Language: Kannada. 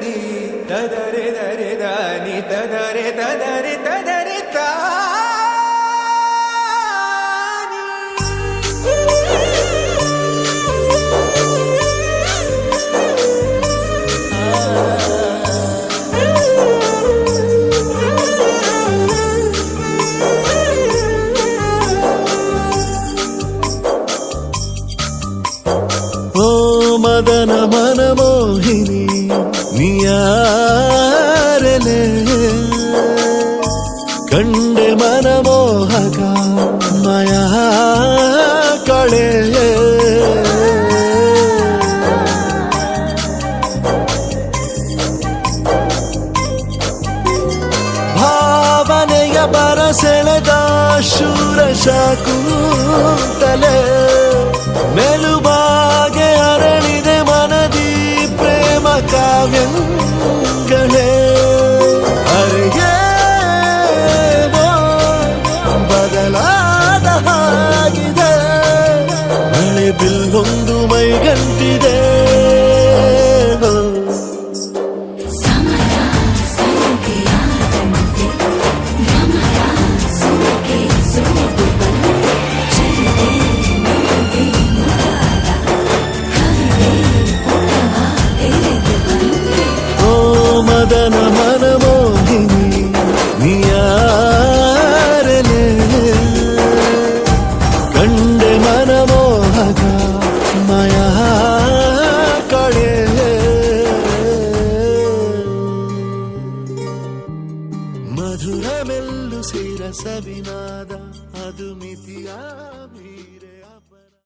ದಿ ತದರೆ ದರೆ ದಾನಿ ತದರೆ ತದರೆ ತದರೆ ತಾನಿ. ಓ ಮದನ ಮನಮೋಹಿನಿ ನಿಯಾರಲೆ ಕಂಡೆ ಮನಮೋಹಕ ಮಯ ಕಳೆ ಭಾವನೆಯ ಬರಸೆಳೆದ ಶೂರ ಶಾಕುಂತಲೆ ಮೆಲುಬಾಗೆ ಅರಳಿದೆ ಮನದಿ ಪ್ರೇಮ ಕಾವ್ಯಗಳೇ. ಅರಿಯೇನೋ ಬದಲಾದ ಹಾಗಿದೆ ಮಳೆ ಬಿಲ್ಲೊಂದು